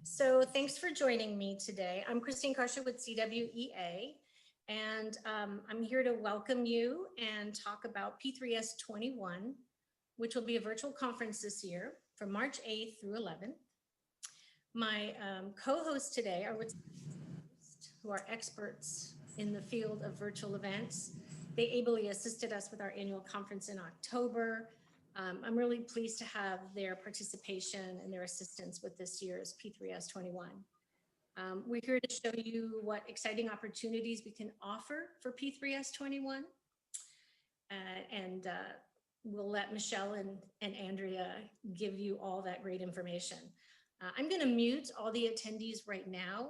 So thanks for joining me today. I'm Christine Karsha with CWEA, and I'm here to welcome you and talk about P3S21, which will be a virtual conference this year from March 8th through 11th. My co-hosts today are who are experts in the field of virtual events. They ably assisted us with our annual conference in October. I'm really pleased to have their participation and their assistance with this year's P3S21. We're here to show you what exciting opportunities we can offer for P3S21. And we'll let Michelle and Andrea give you all that great information. I'm going to mute all the attendees right now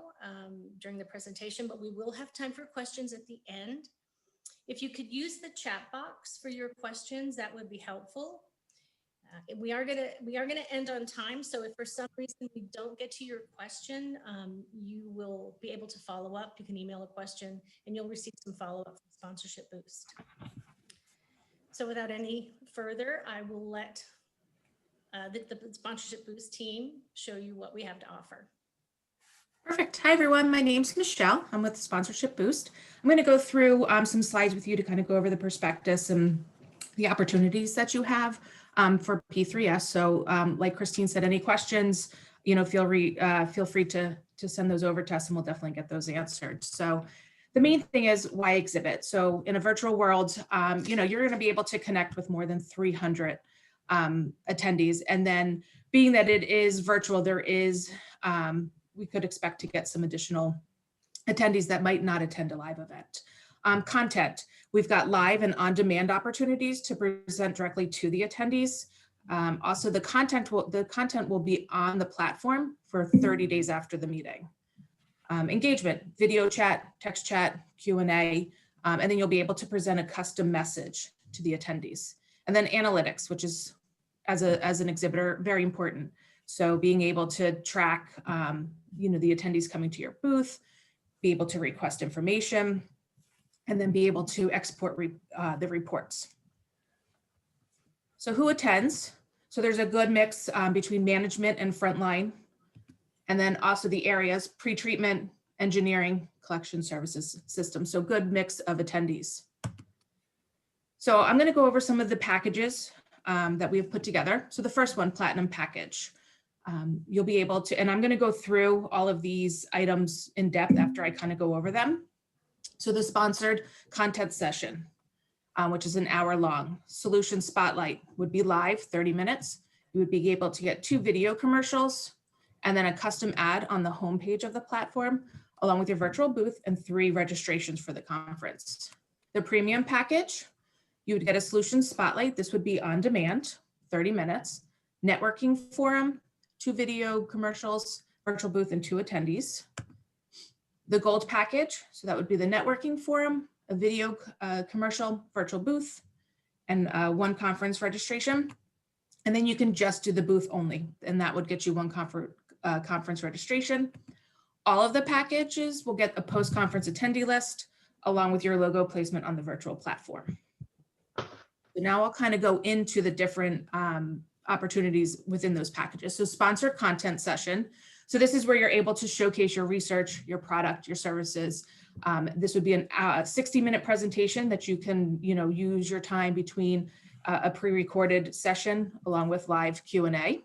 during the presentation, but we will have time for questions at the end. If you could use the chat box for your questions, that would be helpful. We are gonna end on time, so if for some reason we don't get to your question, you will be able to follow up. You can email a question, and you'll receive some follow-up from Sponsorship Boost. So without any further, I will let the Sponsorship Boost team show you what we have to offer. Perfect. Hi, everyone. My name's Michelle. I'm with Sponsorship Boost. I'm going to go through some slides with you to kind of go over the prospectus and the opportunities that you have for P3S. So like Christine said, any questions, feel free to send those over to us and we'll definitely get those answered. So the main thing is why exhibit? So in a virtual world, you're going to be able to connect with more than 300 attendees. And then being that it is virtual, there is, we could expect to get some additional attendees that might not attend a live event. Content, we've got live and on-demand opportunities to present directly to the attendees. Also, the content will be on the platform for 30 days after the meeting. Engagement, video chat, text chat, Q&A, and then you'll be able to present a custom message to the attendees. And then analytics, which is, as an exhibitor, very important. So being able to track, the attendees coming to your booth, be able to request information, and then be able to export the reports. So who attends? So there's a good mix between management and frontline. And then also the areas, pre-treatment, engineering, collection services system. So good mix of attendees. So I'm going to go over some of the packages that we've put together. So the first one, Platinum Package. You'll be able to, and I'm going to go through all of these items in depth after I kind of go over them. So the sponsored content session, which is an hour long. Solution Spotlight would be live, 30 minutes. You would be able to get 2 video commercials and then a custom ad on the homepage of the platform, along with your virtual booth and 3 registrations for the conference. The premium package, you would get a Solution Spotlight. This would be on demand, 30 minutes. Networking forum, 2 video commercials, virtual booth, and 2 attendees. The gold package, so that would be the networking forum, a video commercial, virtual booth, and 1 conference registration. And then you can just do the booth only, and that would get you 1 conference registration. All of the packages will get a post-conference attendee list along with your logo placement on the virtual platform. So now I'll kind of go into the different opportunities within those packages. So sponsored content session. So this is where you're able to showcase your research, your product, your services. This would be a 60-minute presentation that you can, use your time between a pre-recorded session along with live Q&A.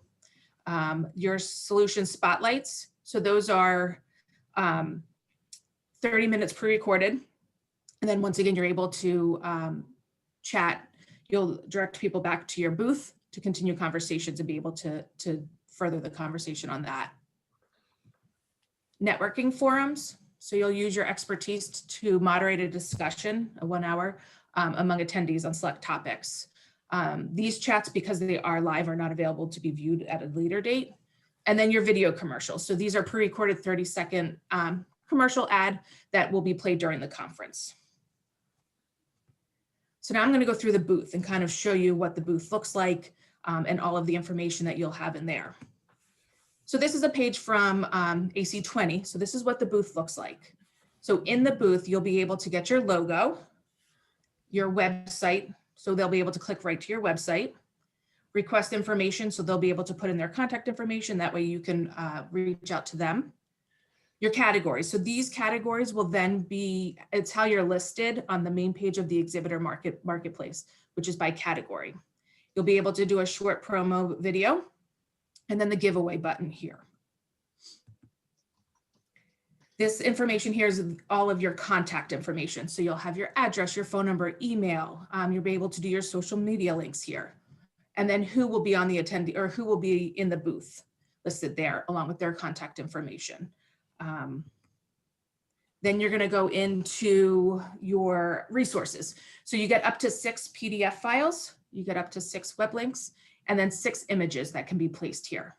Your solution spotlights. So those are 30 minutes pre-recorded. And then once again, you're able to chat. You'll direct people back to your booth to continue conversations and be able to further the conversation on that. Networking forums. So you'll use your expertise to moderate a discussion, a 1 hour, among attendees on select topics. These chats, because they are live, are not available to be viewed at a later date. And then your video commercials. So these are pre-recorded 30-second commercial ad that will be played during the conference. So now I'm going to go through the booth and kind of show you what the booth looks like and all of the information that you'll have in there. So this is a page from AC20. So this is what the booth looks like. So in the booth, you'll be able to get your logo, your website. So they'll be able to click right to your website. request information. So they'll be able to put in their contact information. That way you can reach out to them. Your categories. So these categories will then be, it's how you're listed on the main page of the exhibitor marketplace, which is by category. You'll be able to do a short promo video and then the giveaway button here. This information here is all of your contact information. So you'll have your address, your phone number, email. You'll be able to do your social media links here. And then who will be on the attendee or who will be in the booth listed there along with their contact information. Then you're going to go into your resources. So you get up to 6 PDF files, you get up to 6 web links, and then 6 images that can be placed here.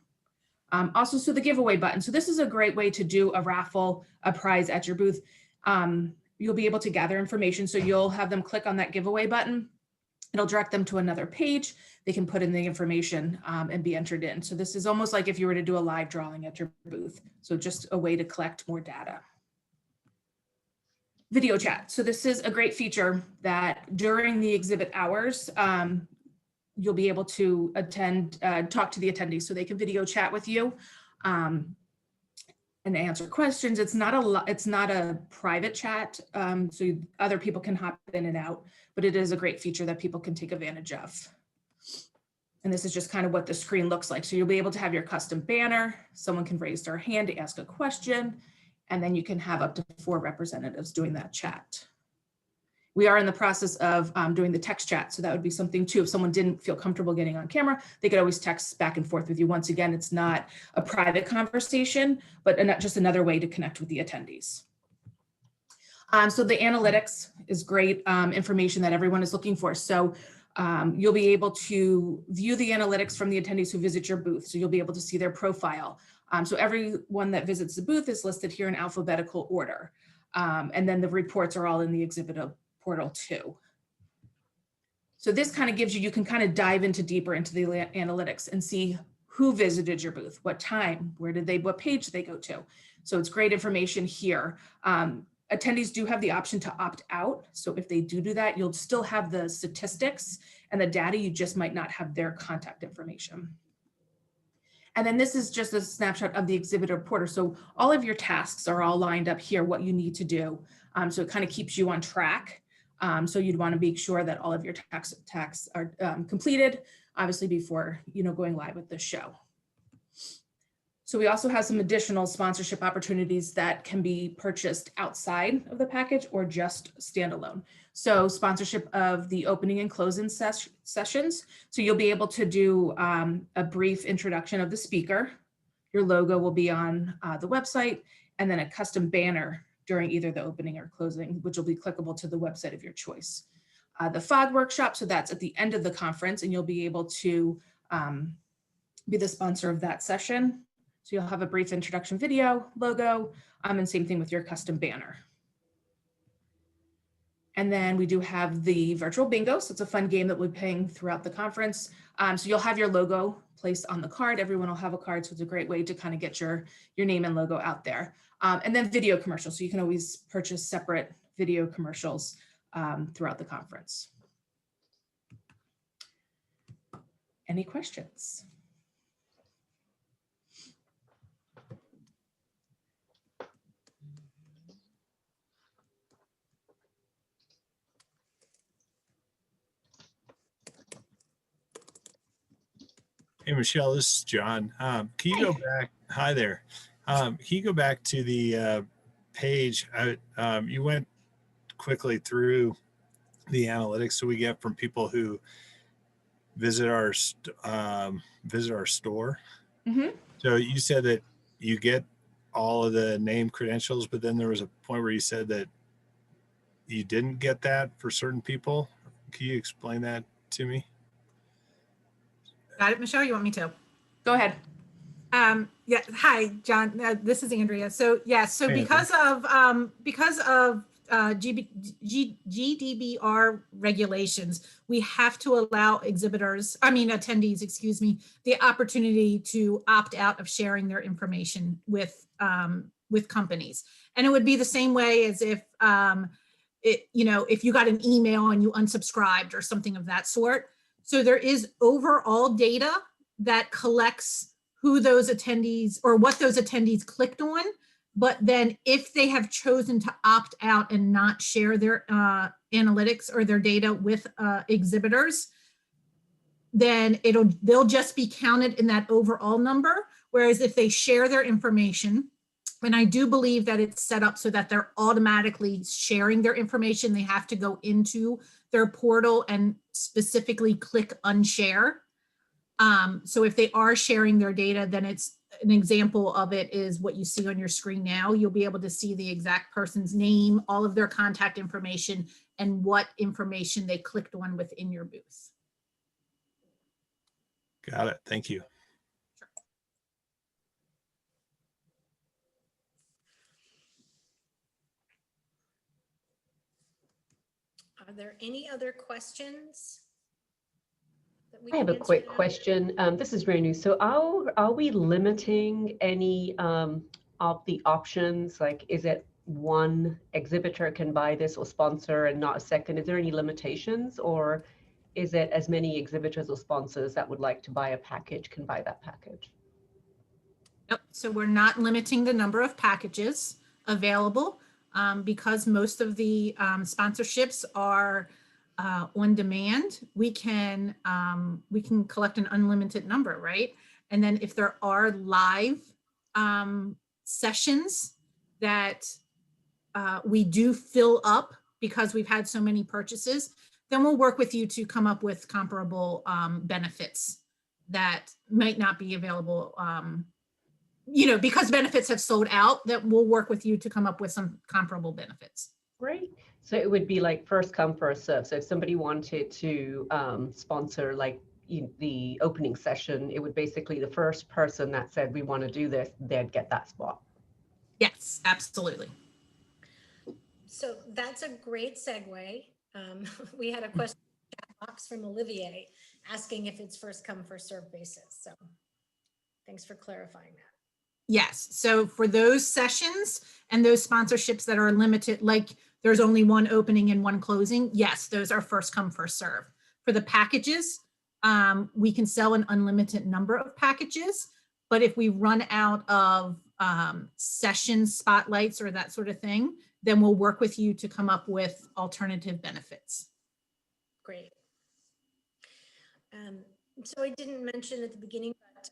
Also, so the giveaway button. So this is a great way to do a raffle, a prize at your booth. You'll be able to gather information. So you'll have them click on that giveaway button. It'll direct them to another page. They can put in the information and be entered in. So this is almost like if you were to do a live drawing at your booth. So just a way to collect more data. Video chat. So this is a great feature that during the exhibit hours, you'll be able to talk to the attendees so they can video chat with you and answer questions. It's not a private chat, so other people can hop in and out, but it is a great feature that people can take advantage of. And this is just kind of what the screen looks like. So you'll be able to have your custom banner. Someone can raise their hand to ask a question, and then you can have up to 4 representatives doing that chat. We are in the process of doing the text chat. So that would be something too. If someone didn't feel comfortable getting on camera, they could always text back and forth with you. Once again, it's not a private conversation, but just another way to connect with the attendees. So the analytics is great information that everyone is looking for. So you'll be able to view the analytics from the attendees who visit your booth. So you'll be able to see their profile. So everyone that visits the booth is listed here in alphabetical order. And then the reports are all in the exhibitor portal too. So this kind of gives you can kind of dive deeper into the analytics and see who visited your booth, what time, what page did they go to. So it's great information here. Attendees do have the option to opt out. So if they do that, you'll still have the statistics and the data, you just might not have their contact information. And then this is just a snapshot of the exhibitor portal. So all of your tasks are all lined up here, what you need to do. So it kind of keeps you on track. So you'd want to make sure that all of your tasks are completed, obviously before going live with the show. So we also have some additional sponsorship opportunities that can be purchased outside of the package or just standalone. So sponsorship of the opening and closing sessions. So you'll be able to do a brief introduction of the speaker. Your logo will be on the website, and then a custom banner during either the opening or closing, which will be clickable to the website of your choice. The FOG workshop, so that's at the end of the conference, and you'll be able to be the sponsor of that session. So you'll have a brief introduction video, logo, and same thing with your custom banner. And then we do have the virtual bingo. So it's a fun game that we'll be playing throughout the conference. So you'll have your logo placed on the card. Everyone will have a card. So it's a great way to kind of get your name and logo out there. And then video commercials. So you can always purchase separate video commercials throughout the conference. Any questions? Hey, Michelle, this is John. Can you go back? Hi there. Can you go back to the page? You went quickly through the analytics that we get from people who visit our store. Mm-hmm. So you said that you get all of the name credentials, but then there was a point where you said that you didn't get that for certain people. Can you explain that to me? Got it, Michelle? You want me to? Go ahead. Yeah. Hi, John. This is Andrea. So yes. So Hey, because of GDPR regulations, we have to allow attendees, excuse me, the opportunity to opt out of sharing their information with companies. And it would be the same way as if if you got an email and you unsubscribed or something of that sort. So there is overall data that collects who those attendees or what those attendees clicked on. But then if they have chosen to opt out and not share their analytics or their data with exhibitors, then they'll just be counted in that overall number. Whereas if they share their information, and I do believe that it's set up so that they're automatically sharing their information, they have to go into their portal and specifically click unshare. So if they are sharing their data, then it's an example of it is what you see on your screen now. You'll be able to see the exact person's name, all of their contact information, and what information they clicked on within your booth. Got it. Thank you. Are there any other questions? That we I have can a quick answer now? question. This is Renu. So are we limiting any of the options? Like, is it one exhibitor can buy this or sponsor and not a second? Is there any limitations, or is it as many exhibitors or sponsors that would like to buy a package can buy that package? Yep. So we're not limiting the number of packages available because most of the sponsorships are on demand. We can collect an unlimited number, right? And then if there are live sessions that we do fill up because we've had so many purchases, then we'll work with you to come up with comparable benefits that might not be available because benefits have sold out, that we'll work with you to come up with some comparable benefits. Great. So it would be like first come, first serve. So if somebody wanted to sponsor like the opening session, it would basically the first person that said, we want to do this, they'd get that spot. Yes, absolutely. So that's a great segue. We had a question in the chat box from Olivier asking if it's first come, first serve basis. So thanks for clarifying that. Yes. So for those sessions and those sponsorships that are limited, like there's only one opening and one closing, yes, those are first come, first serve. For the packages, we can sell an unlimited number of packages, but if we run out of session spotlights or that sort of thing, then we'll work with you to come up with alternative benefits. Great. So I didn't mention at the beginning, but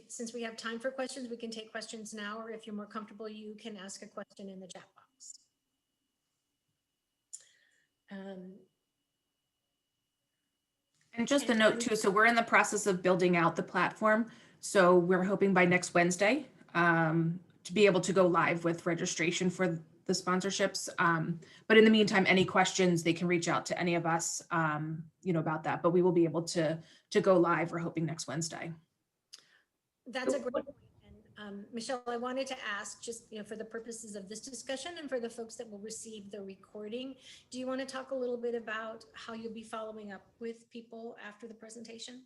since we have time for questions, we can take questions now, or if you're more comfortable, you can ask a question in the chat box. And just a note too, so we're in the process of building out the platform. So we're hoping by next Wednesday to be able to go live with registration for the sponsorships. But in the meantime, any questions, they can reach out to any of us, about that. But we will be able to go live, we're hoping next Wednesday. That's a great point. And Michelle, I wanted to ask just, for the purposes of this discussion and for the folks that will receive the recording, do you want to talk a little bit about how you'll be following up with people after the presentation?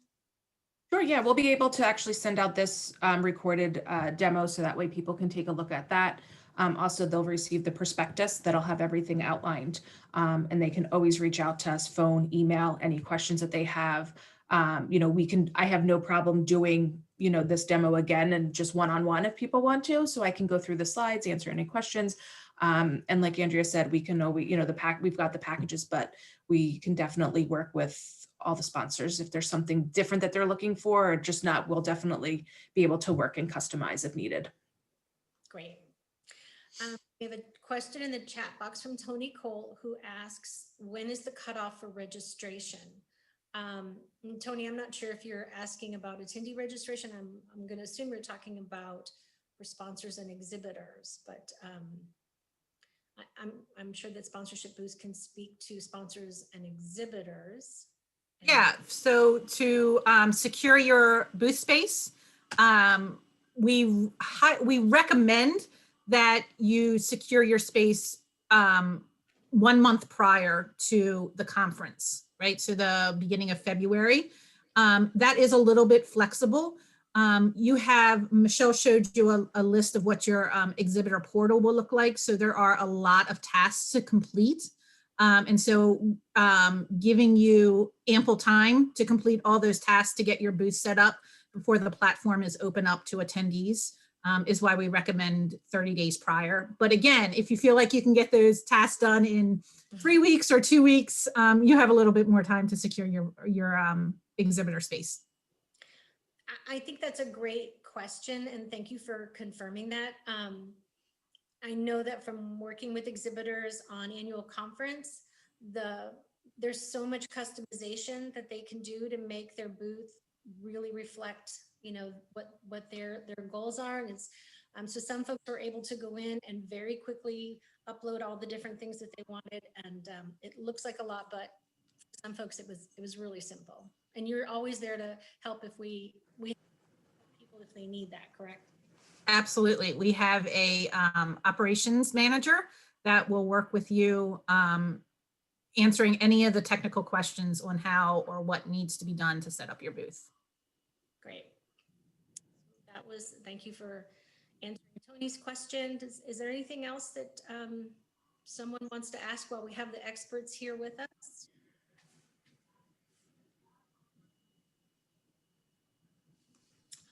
Sure, yeah, we'll be able to actually send out this recorded demo so that way people can take a look at that. Also, they'll receive the prospectus that'll have everything outlined, and they can always reach out to us, phone, email, any questions that they have. I have no problem doing, this demo again and just one-on-one if people want to, so I can go through the slides, answer any questions. And like Andrea said, we can always, we've got the packages, but we can definitely work with all the sponsors if there's something different that they're looking for, or just not, we'll definitely be able to work and customize if needed. Great. We have a question in the chat box from Tony Cole, who asks, when is the cutoff for registration? Tony, I'm not sure if you're asking about attendee registration. I'm going to assume you're talking about for sponsors and exhibitors, but I'm sure that sponsorship booths can speak to sponsors and exhibitors. Yeah, so to secure your booth space, we recommend that you secure your space 1 month prior to the conference, right? So the beginning of February. That is a little bit flexible. Michelle showed you a list of what your exhibitor portal will look like. So there are a lot of tasks to complete. And so giving you ample time to complete all those tasks to get your booth set up before the platform is open up to attendees is why we recommend 30 days prior. But again, if you feel like you can get those tasks done in 3 weeks or 2 weeks, you have a little bit more time to secure your exhibitor space. I think that's a great question, and thank you for confirming that. I know that from working with exhibitors on annual conference, there's so much customization that they can do to make their booth really reflect, you know, what their goals are. And it's so some folks were able to go in and very quickly upload all the different things that they wanted, and it looks like a lot, but for some folks it was really simple. And you're always there to help if we help people if they need that, correct? Absolutely. We have a operations manager that will work with you answering any of the technical questions on how or what needs to be done to set up your booth. Great. Thank you for answering Tony's question. Is there anything else that someone wants to ask while we have the experts here with us?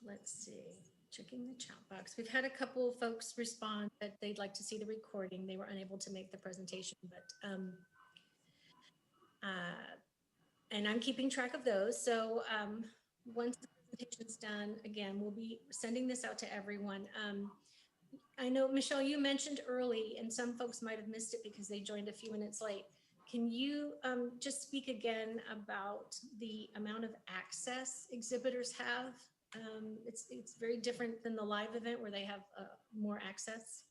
Let's see, checking the chat box. We've had a couple of folks respond that they'd like to see the recording. They were unable to make the presentation, but and I'm keeping track of those. So once the presentation's done, again, we'll be sending this out to everyone. I know, Michelle, you mentioned early, and some folks might have missed it because they joined a few minutes late. Can you just speak again about the amount of access exhibitors have? It's very different than the live event where they have more access.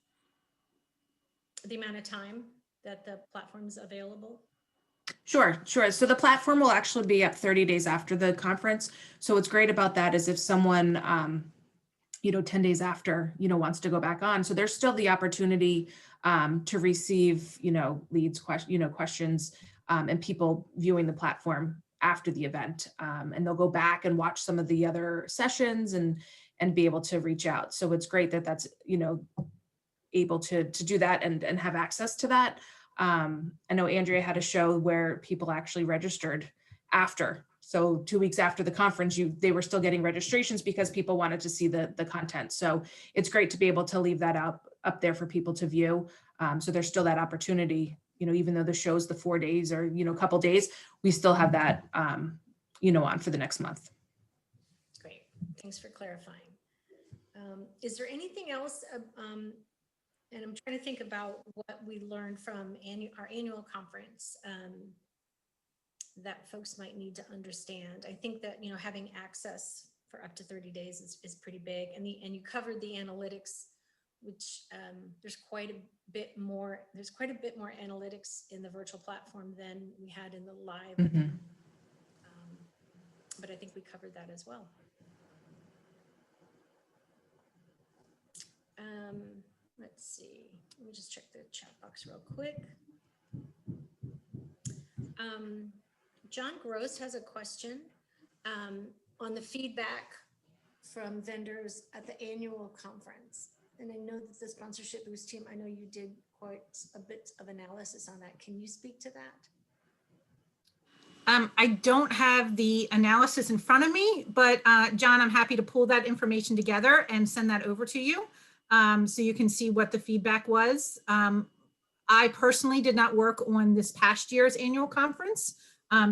The amount of time that the platform is available. Sure. So the platform will actually be up 30 days after the conference. So what's great about that is if someone, 10 days after, wants to go back on. So there's still the opportunity to receive, leads, questions, and people viewing the platform after the event. And they'll go back and watch some of the other sessions and be able to reach out. So it's great that that's, able to do that and have access to that. I know Andrea had a show where people actually registered after. So 2 weeks after the conference, they were still getting registrations because people wanted to see the content. So it's great to be able to leave that up there for people to view. So there's still that opportunity, even though the show's the 4 days or, a couple days, we still have that, on for the next month. Great. Thanks for clarifying. Is there anything else? And I'm trying to think about what we learned from our annual conference that folks might need to understand. I think that, having access for up to 30 days is pretty big. And you covered the analytics, which there's quite a bit more analytics in the virtual platform than we had in the live. Mm-hmm. But I think we covered that as well. Let's see, let me just check the chat box real quick. John Gross has a question on the feedback from vendors at the annual conference. And I know that the sponsorship boost team, I know you did quite a bit of analysis on that. Can you speak to that? I don't have the analysis in front of me, but John, I'm happy to pull that information together and send that over to you. So you can see what the feedback was. I personally did not work on this past year's annual conference,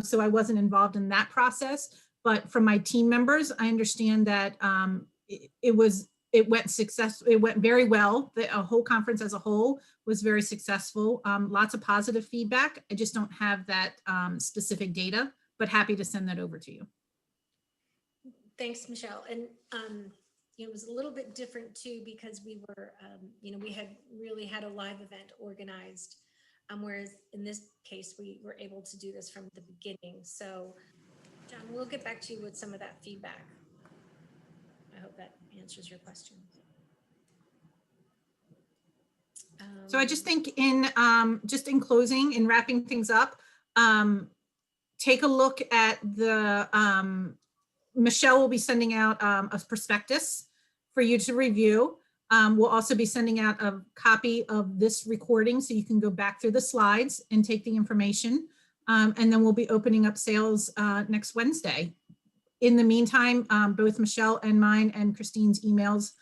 so I wasn't involved in that process. But from my team members, I understand that it went very well. The whole conference as a whole was very successful. Lots of positive feedback. I just don't have that specific data, but happy to send that over to you. Thanks, Michelle. And it was a little bit different too, because we were, we had really had a live event organized, whereas in this case, we were able to do this from the beginning. So John, we'll get back to you with some of that feedback. I hope that answers your question. So I just think in closing, in wrapping things up, take a look at the, Michelle will be sending out a prospectus for you to review. We'll also be sending out a copy of this recording so you can go back through the slides and take the information. And then we'll be opening up sales next Wednesday. In the meantime, both Michelle and mine and Christine's emails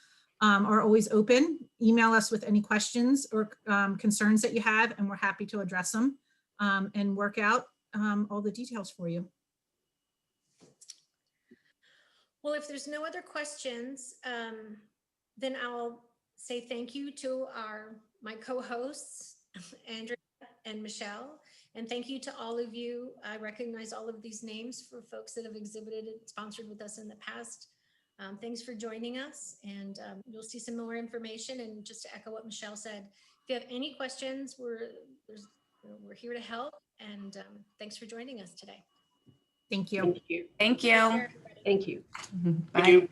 are always open. Email us with any questions or concerns that you have, and we're happy to address them and work out all the details for you. Well, if there's no other questions, then I'll say thank you to my co-hosts, Andrea and Michelle, and thank you to all of you. I recognize all of these names for folks that have exhibited and sponsored with us in the past. Thanks for joining us, and you'll see some more information. And just to echo what Michelle said, if you have any questions, we're here to help. And thanks for joining us today. Thank you. Thank you. Thank Take you. care, everybody. Thank you. Bye.